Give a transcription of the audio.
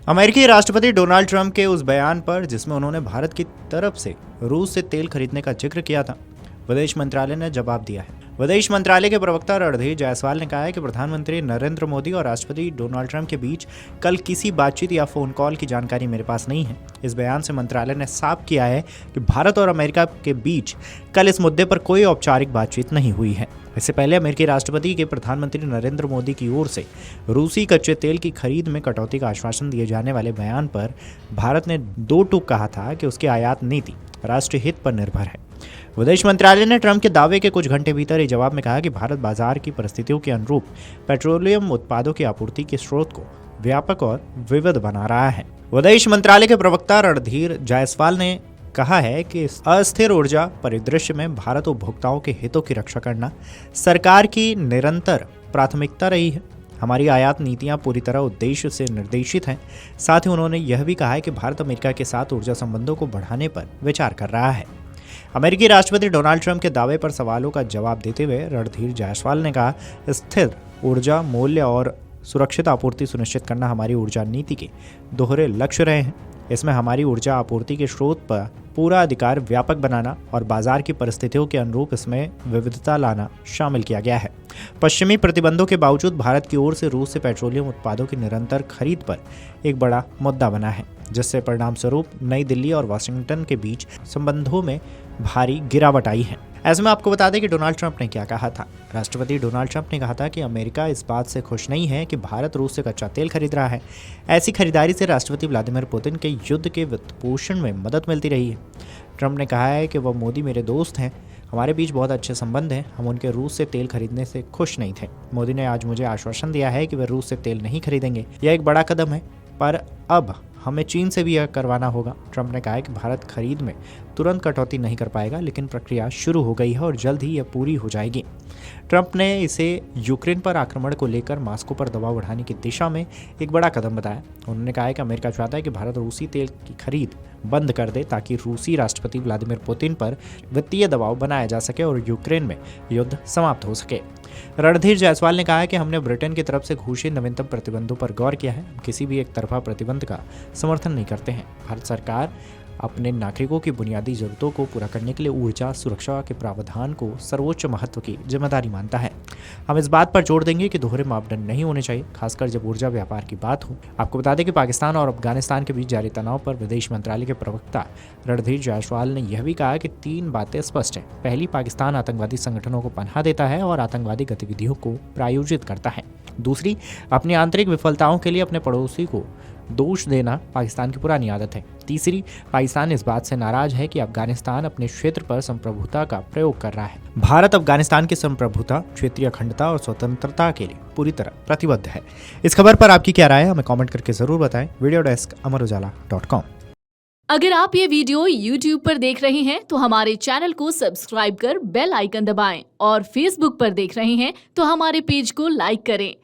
अमेरिकी राष्ट्रपति Donald Trump के उस बयान पर जिसमें उन्होंने भारत की तरफ से रूस से तेल खरीदने का जिक्र किया था, विदेश मंत्रालय ने जवाब दिया है। विदेश मंत्रालय के प्रवक्ता रणधीर जायसवाल ने कहा है कि प्रधानमंत्री नरेंद्र मोदी और राष्ट्रपति डोनाल्ड ट्रंप के बीच कल किसी बातचीत या फोन कॉल की जानकारी मेरे पास नहीं है। इस बयान से मंत्रालय ने साफ किया है कि भारत और अमेरिका के बीच कल इस मुद्दे पर कोई औपचारिक बातचीत नहीं हुई है। इससे पहले अमेरिकी राष्ट्रपति के प्रधानमंत्री नरेंद्र मोदी की ओर से रूसी कच्चे तेल की खरीद में कटौती का आश्वासन दिए जाने वाले बयान पर भारत ने दो टूक कहा था कि उसकी आयात नीति राष्ट्रीय हित पर निर्भर है। विदेश मंत्रालय ने ट्रंप के दावे के कुछ घंटे भीतर ही जवाब में कहा कि भारत बाजार की परिस्थितियों के अनुरूप पेट्रोलियम उत्पादों की आपूर्ति के स्रोत को व्यापक और विविध बना रहा है। विदेश मंत्रालय के प्रवक्ता रणधीर जायसवाल ने कहा है कि अस्थिर ऊर्जा परिदृश्य में भारत उपभोक्ताओं के हितों की रक्षा करना सरकार की निरंतर प्राथमिकता रही है। हमारी आयात नीतियां पूरी तरह उद्देश्य से निर्देशित हैं। साथ ही उन्होंने यह भी कहा है कि भारत अमेरिका के साथ ऊर्जा संबंधों को बढ़ाने पर विचार कर रहा है। अमेरिकी राष्ट्रपति डोनाल्ड ट्रंप के दावे पर सवालों का जवाब देते हुए रणधीर जायसवाल ने कहा, स्थिर ऊर्जा मूल्य और सुरक्षित आपूर्ति सुनिश्चित करना हमारी ऊर्जा नीति के दोहरे लक्ष्य रहे हैं। इसमें हमारी ऊर्जा आपूर्ति के स्रोत पर पूरा अधिकार व्यापक बनाना और बाजार की परिस्थितियों के अनुरूप इसमें विविधता लाना शामिल किया गया है। पश्चिमी प्रतिबंधों के बावजूद भारत की ओर से रूस से पेट्रोलियम उत्पादों की निरंतर खरीद पर एक बड़ा मुद्दा बना है, जिससे परिणामस्वरूप नई दिल्ली और वाशिंगटन के बीच संबंधों में भारी गिरावट आई है। ऐसे में आपको बता दें कि डोनाल्ड ट्रंप ने क्या कहा था। राष्ट्रपति डोनाल्ड ट्रंप ने कहा था कि अमेरिका इस बात से खुश नहीं है कि भारत रूस से कच्चा तेल खरीद रहा है। ऐसी खरीदारी से राष्ट्रपति व्लादिमीर पुतिन के युद्ध के वित्तपोषण में मदद मिलती रही है। ट्रंप ने कहा है कि वह मोदी मेरे दोस्त हैं, हमारे बीच बहुत अच्छे संबंध हैं, हम उनके रूस से तेल खरीदने से खुश नहीं थे। मोदी ने आज मुझे आश्वासन दिया है कि वे रूस से तेल नहीं खरीदेंगे। यह एक बड़ा कदम है, पर अब हमें चीन से भी यह करवाना होगा। ट्रंप ने कहा है कि भारत खरीद में तुरंत कटौती नहीं कर पाएगा, लेकिन प्रक्रिया शुरू हो गई है और जल्द ही यह पूरी हो जाएगी। ट्रंप ने इसे यूक्रेन पर आक्रमण को लेकर मॉस्को पर दबाव बढ़ाने की दिशा में एक बड़ा कदम बताया। उन्होंने कहा है कि अमेरिका चाहता है कि भारत रूसी तेल की खरीद बंद कर दे ताकि रूसी राष्ट्रपति व्लादिमीर पुतिन पर वित्तीय दबाव बनाया जा सके और यूक्रेन में युद्ध समाप्त हो सके। रणधीर जायसवाल ने कहा है कि हमने ब्रिटेन की तरफ से घोषित नवीनतम प्रतिबंधों पर गौर किया है। हम किसी भी एक तरफा प्रतिबंध का समर्थन नहीं करते हैं। भारत सरकार अपने नागरिकों की बुनियादी जरूरतों को पूरा करने के लिए ऊर्जा सुरक्षा के प्रावधान को सर्वोच्च महत्व की जिम्मेदारी मानता है। हम इस बात पर जोर देंगे कि दोहरे मापदंड नहीं होने चाहिए, खासकर जब ऊर्जा व्यापार की बात हो। आपको बता दें कि पाकिस्तान और अफगानिस्तान के बीच जारी तनाव पर विदेश मंत्रालय के प्रवक्ता रणधीर जायसवाल ने यह भी कहा कि 3 बातें स्पष्ट हैं। पहली, पाकिस्तान आतंकवादी संगठनों को पनाह देता है और आतंकवादी गतिविधियों को प्रायोजित करता है। दूसरी, अपनी आंतरिक विफलताओं के लिए अपने पड़ोसी को दोष देना पाकिस्तान की पुरानी आदत है। तीसरी, पाकिस्तान इस बात से नाराज है कि अफगानिस्तान अपने क्षेत्र पर संप्रभुता का प्रयोग कर रहा है। भारत अफगानिस्तान की संप्रभुता, क्षेत्रीय अखंडता और स्वतंत्रता के लिए पूरी तरह प्रतिबद्ध है। इस खबर पर आपकी क्या राय है, हमें कमेंट करके जरूर बताएं। Video desk amarujala.com। अगर आप ये वीडियो YouTube पर देख रहे हैं तो हमारे चैनल को सब्सक्राइब कर बेल आइकन दबाएं और Facebook पर देख रहे हैं तो हमारे पेज को लाइक करें।